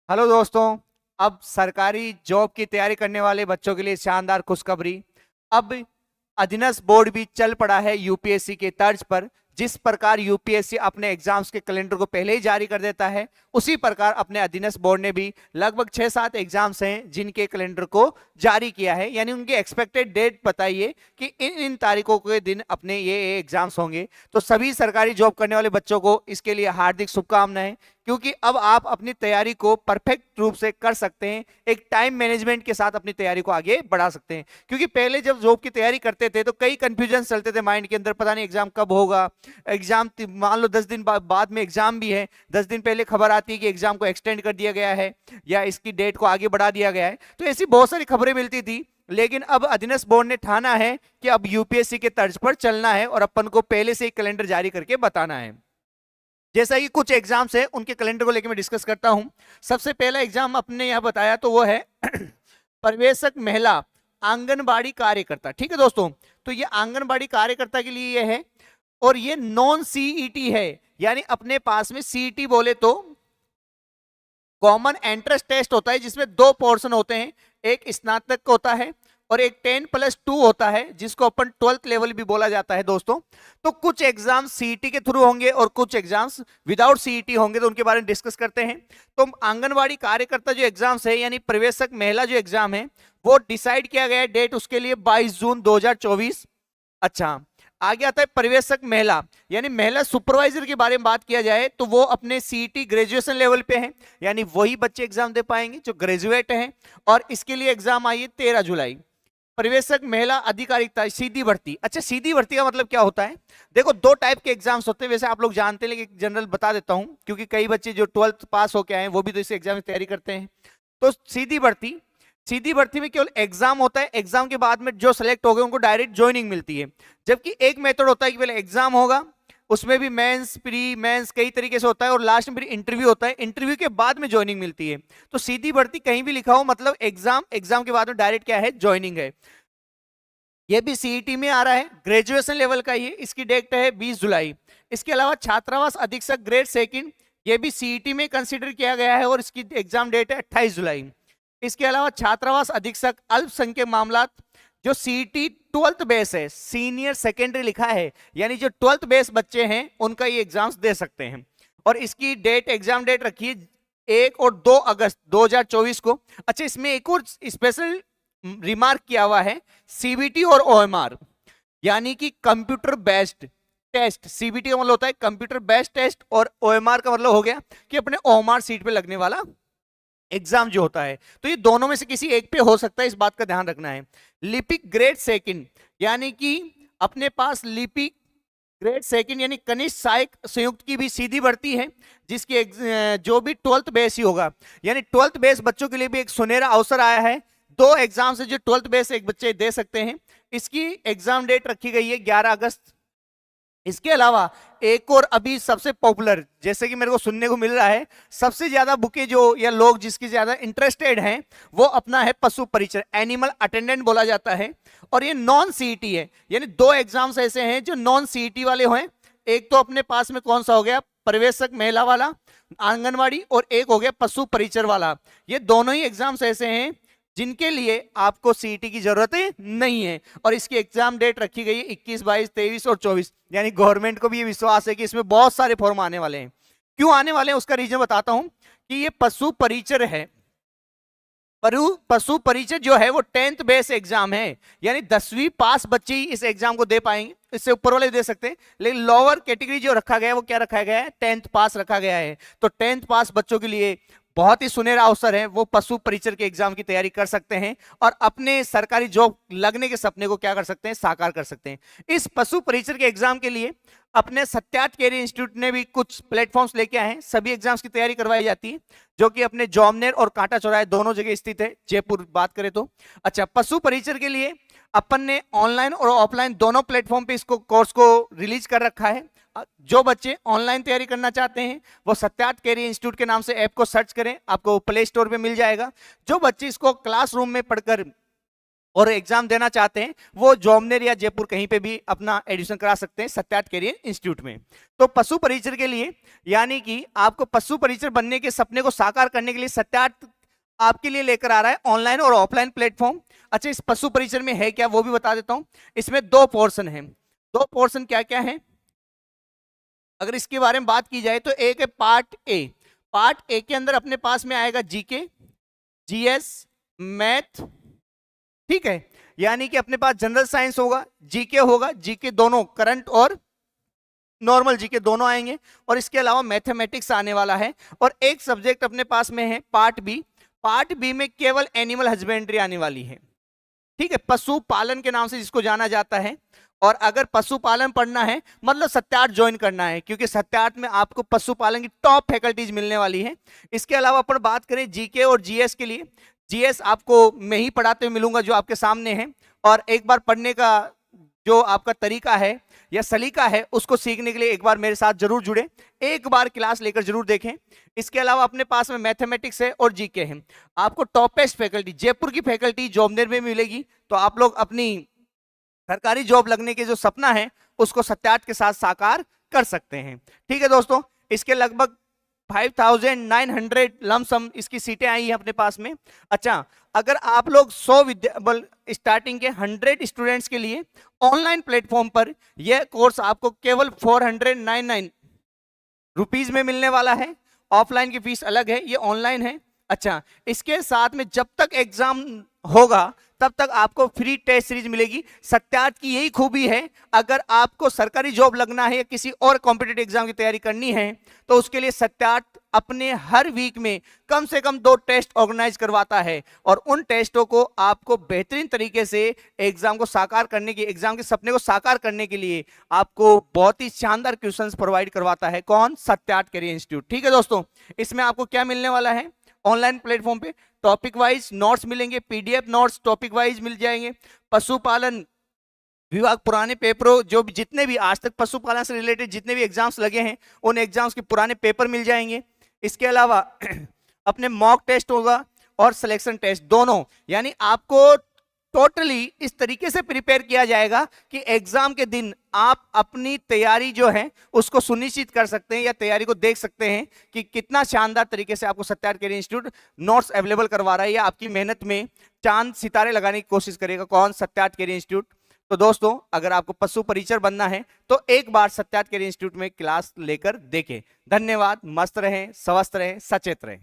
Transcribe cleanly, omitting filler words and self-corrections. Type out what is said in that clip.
Hello दोस्तों। अब सरकारी जॉब की तैयारी करने वाले बच्चों के लिए शानदार खुशखबरी। अब अधीनस्थ बोर्ड भी चल पड़ा है यूपीएससी के तर्ज पर। जिस प्रकार यूपीएससी अपने एग्जाम्स के कैलेंडर को पहले ही जारी कर देता है, उसी प्रकार अपने अधीनस्थ बोर्ड ने भी लगभग 6-7 एग्जाम्स हैं जिनके कैलेंडर को जारी किया है। यानी उनकी एक्सपेक्टेड डेट बताइए कि इन इन तारीखों के दिन अपने ये एग्जाम्स होंगे। तो सभी सरकारी जॉब करने वाले बच्चों को इसके लिए हार्दिक शुभकामनाएं, क्योंकि अब आप अपनी तैयारी को परफेक्ट रूप से कर सकते हैं। एक टाइम मैनेजमेंट के साथ अपनी तैयारी को आगे बढ़ा सकते हैं। क्योंकि पहले जब जॉब की तैयारी करते थे तो कई कंफ्यूजन चलते थे माइंड के अंदर, पता नहीं एग्जाम कब होगा। एग्जाम मान लो 10 दिन बाद में एग्जाम भी है, 10 दिन पहले खबर आती है कि एग्जाम को एक्सटेंड कर दिया गया है या इसकी डेट को आगे बढ़ा दिया गया है। तो ऐसी बहुत सारी खबरें मिलती थी। लेकिन अब अधीनस्थ बोर्ड ने ठाना है कि अब यूपीएससी के तर्ज पर चलना है और अपन को पहले से ही कैलेंडर जारी करके बताना है। जैसा कि कुछ एग्जाम्स है उनके कैलेंडर को लेकर मैं डिस्कस करता हूं। सबसे पहला एग्जाम अपने यहां बताया तो वो है पर्यवेक्षक महिला आंगनबाड़ी कार्यकर्ता। ठीक है दोस्तों, तो ये आंगनबाड़ी कार्यकर्ता के लिए ये है और ये नॉन सीईटी है। यानी अपने पास में सीईटी बोले तो कॉमन एंट्रेंस टेस्ट होता है जिसमें 2 पोर्शन होते हैं, एक स्नातक का होता है और एक 10+2 होता है जिसको अपन 12th लेवल भी बोला जाता है दोस्तों। तो कुछ एग्जाम सीईटी के थ्रू होंगे और कुछ एग्जाम्स विदाउट सीईटी होंगे, तो उनके बारे में डिस्कस करते हैं। तो आंगनबाड़ी कार्यकर्ता जो एग्जाम्स है यानी प्रवेशक महिला जो एग्जाम है वो डिसाइड किया गया है डेट उसके लिए 22 जून 2024। अच्छा, आगे आता है पर्यवेक्षक महिला यानी महिला सुपरवाइजर के बारे में बात किया जाए तो वो अपने सीईटी ग्रेजुएशन लेवल पे है, यानी वही बच्चे एग्जाम दे पाएंगे जो ग्रेजुएट हैं। और इसके लिए एग्जाम आई है 13 जुलाई। पर्यवेक्षक महिला अधिकारिता सीधी भर्ती। अच्छा, सीधी भर्ती का मतलब क्या होता है? देखो, 2 टाइप के एग्जाम्स होते हैं, वैसे आप लोग जानते हैं लेकिन जनरल बता देता हूं क्योंकि कई बच्चे जो 12th पास होके आए वो भी तो इस एग्जाम की तैयारी करते हैं। तो सीधी भर्ती में केवल एग्जाम होता है, एग्जाम के बाद में जो सिलेक्ट हो गए उनको डायरेक्ट ज्वाइनिंग मिलती है। जबकि एक मेथड होता है कि पहले एग्जाम होगा, उसमें भी मेंस प्री मेंस कई तरीके से होता है और लास्ट में फिर इंटरव्यू होता है, इंटरव्यू के बाद में ज्वाइनिंग मिलती है। तो सीधी भर्ती कहीं भी लिखा हो मतलब एग्जाम के बाद में डायरेक्ट क्या है, ज्वाइनिंग है। ये भी सीईटी में आ रहा है, ग्रेजुएशन लेवल का ही, इसकी डेट है 20 जुलाई। इसके अलावा छात्रावास अधीक्षक ग्रेड सेकंड, ये भी सीईटी में कंसीडर किया गया है और इसकी एग्जाम डेट है 28 जुलाई। इसके अलावा छात्रावास अधीक्षक अल्पसंख्यक मामलात जो सीईटी 12th बेस है, सीनियर सेकेंडरी लिखा है, यानी जो 12th बेस बच्चे हैं उनका ये एग्जाम्स दे सकते हैं। और इसकी डेट, एग्जाम डेट रखी है 1 और 2 अगस्त 2024 को। अच्छा, इसमें एक और स्पेशल रिमार्क किया हुआ है, सीबीटी और ओएमआर यानी कि कंप्यूटर बेस्ड टेस्ट। सीबीटी का मतलब होता है कंप्यूटर बेस्ड टेस्ट और ओएमआर का मतलब हो गया कि अपने ओएमआर सीट पे लगने वाला एग्जाम जो होता है। तो ये दोनों में से किसी एक पे हो सकता है, इस बात का ध्यान रखना है। लिपिक ग्रेड सेकंड यानी कि अपने पास लिपिक ग्रेड सेकंड यानी कनिष्ठ सहायक संयुक्त की भी सीधी भर्ती है, जिसकी जो भी 12th बेस ही होगा। यानी 12th बेस बच्चों के लिए भी एक सुनहरा अवसर आया है। 2 एग्जाम से जो 12th बेस एक बच्चे दे सकते हैं। इसकी एग्जाम डेट रखी गई है 11 अगस्त। इसके अलावा एक और अभी सबसे पॉपुलर, जैसे कि मेरे को सुनने को मिल रहा है, सबसे ज्यादा बुके जो या लोग जिसकी ज्यादा इंटरेस्टेड हैं वो अपना है पशु परिचर, एनिमल अटेंडेंट बोला जाता है। और ये नॉन सीईटी है, यानी 2 एग्जाम्स ऐसे हैं जो नॉन सीईटी वाले हैं। एक तो अपने पास में कौन सा हो गया, पर्यवेक्षक महिला वाला आंगनवाड़ी, और एक हो गया पशु परिचर वाला। ये दोनों ही एग्जाम्स ऐसे हैं जिनके लिए आपको सीईटी की जरूरत नहीं है। और इसकी एग्जाम डेट रखी गई है 21, 22, 23 और 24। यानी गवर्नमेंट को भी ये विश्वास है कि इसमें बहुत सारे फॉर्म आने वाले हैं। क्यों आने वाले हैं उसका रीजन बताता हूं कि ये पशु परिचर है। पशु परिचय जो है वो 10th बेस एग्जाम है, यानी 10वीं पास बच्चे ही इस एग्जाम को दे पाएंगे। इससे ऊपर वाले दे सकते हैं, लेकिन लोअर कैटेगरी जो रखा गया है वो क्या रखा गया है, 10th पास रखा गया है। तो 10th पास बच्चों के लिए बहुत ही सुनहरा अवसर है, वो पशु परिचर के एग्जाम की तैयारी कर सकते हैं और अपने सरकारी जॉब लगने के सपने को क्या कर सकते हैं, साकार कर सकते हैं। इस पशु परिचर के एग्जाम के लिए अपने सत्यार्थ कैरियर इंस्टीट्यूट ने भी कुछ प्लेटफॉर्म्स लेके आए हैं। सभी एग्जाम्स की तैयारी करवाई जाती है, जो कि अपने जॉमनेर और कांटा चौराहे दोनों जगह स्थित है, जयपुर बात करें तो। अच्छा, पशु परिचर के लिए अपन ने ऑनलाइन और ऑफलाइन दोनों प्लेटफॉर्म पे इसको कोर्स को रिलीज कर रखा है। जो बच्चे ऑनलाइन तैयारी करना चाहते हैं वो सत्यार्थ कैरियर इंस्टीट्यूट के नाम से ऐप को सर्च करें, आपको प्ले स्टोर पे मिल जाएगा। जो बच्चे इसको क्लासरूम में पढ़कर और एग्जाम देना चाहते हैं वो जॉमनेर या जयपुर कहीं पे भी अपना एडमिशन करा सकते हैं सत्यार्थ कैरियर इंस्टीट्यूट में। तो पशु परिचर के लिए, यानी कि आपको पशु परिचर बनने के सपने को साकार करने के लिए सत्यार्थ आपके लिए लेकर आ रहा है ऑनलाइन और ऑफलाइन प्लेटफॉर्म। अच्छा, इस पशु परिचर में है क्या वो भी बता देता हूं। इसमें 2 पोर्शन है। 2 पोर्शन क्या क्या है अगर इसके बारे में बात की जाए तो एक है पार्ट ए। पार्ट ए के अंदर अपने पास में आएगा जीके, जीएस, मैथ, ठीक है, यानी कि अपने पास जनरल साइंस होगा, जीके होगा, जीके दोनों करंट और नॉर्मल जीके दोनों आएंगे, और इसके अलावा मैथमेटिक्स आने वाला है। और एक सब्जेक्ट अपने पास में है पार्ट बी। पार्ट बी में केवल एनिमल हस्बेंड्री आने वाली है, ठीक है, पशु पालन के नाम से जिसको जाना जाता है। और अगर पशुपालन पढ़ना है मतलब सत्यार्थ ज्वाइन करना है, क्योंकि सत्यार्थ में आपको पशुपालन की टॉप फैकल्टीज मिलने वाली है। इसके अलावा अपन बात करें जीके और जीएस के लिए, जीएस आपको मैं ही पढ़ाते हुए मिलूंगा जो आपके सामने है, और एक बार पढ़ने का जो आपका तरीका है या सलीका है उसको सीखने के लिए एक बार मेरे साथ जरूर जुड़े, एक बार क्लास लेकर जरूर देखें। इसके अलावा अपने पास में मैथमेटिक्स है और जीके है। आपको टॉपेस्ट फैकल्टी जयपुर की फैकल्टी जॉमनेर में मिलेगी, तो आप लोग अपनी सरकारी जॉब लगने के जो सपना है उसको सत्यार्थ के साथ साकार कर सकते हैं। ठीक है दोस्तों, इसके लगभग 5900 लमसम इसकी सीटें आई हैं अपने पास में। अच्छा, अगर आप लोग 100 स्टार्टिंग के 100 स्टूडेंट्स के लिए ऑनलाइन प्लेटफॉर्म पर यह कोर्स आपको केवल 499 रुपीज में मिलने वाला है। ऑफलाइन की फीस अलग है, ये ऑनलाइन है। अच्छा, इसके साथ में जब तक एग्जाम होगा तब तक आपको फ्री टेस्ट सीरीज मिलेगी। सत्यार्थ की यही खूबी है, अगर आपको सरकारी जॉब लगना है या किसी और कॉम्पिटिटिव एग्जाम की तैयारी करनी है तो उसके लिए सत्यार्थ अपने हर वीक में कम से कम 2 टेस्ट ऑर्गेनाइज करवाता है, और उन टेस्टों को आपको बेहतरीन तरीके से एग्जाम को साकार करने के, एग्जाम के सपने को साकार करने के लिए आपको बहुत ही शानदार क्वेश्चंस प्रोवाइड करवाता है। कौन? Satyarth career institute. ठीक है दोस्तों, इसमें आपको क्या मिलने वाला है ऑनलाइन प्लेटफॉर्म पे? टॉपिक वाइज नोट्स मिलेंगे, पीडीएफ नोट्स टॉपिक वाइज मिल जाएंगे। पशुपालन विभाग पुराने पेपरों, जो भी जितने भी आज तक पशुपालन से रिलेटेड जितने भी एग्जाम्स लगे हैं उन एग्जाम्स के पुराने पेपर मिल जाएंगे। इसके अलावा अपने मॉक टेस्ट होगा और सिलेक्शन टेस्ट दोनों, यानी आपको टोटली इस तरीके से प्रिपेयर किया जाएगा कि एग्जाम के दिन आप अपनी तैयारी जो है उसको सुनिश्चित कर सकते हैं या तैयारी को देख सकते हैं कि कितना शानदार तरीके से आपको Satyarth career institute notes available करवा रहा है या आपकी मेहनत में चांद सितारे लगाने की कोशिश करेगा। कौन? Satyarth career institute. तो दोस्तों, अगर आपको पशु परिचर बनना है तो एक बार सत्यार्थ कैरियर इंस्टीट्यूट में क्लास लेकर देखें। धन्यवाद। मस्त रहें, स्वस्थ रहें, सचेत रहें।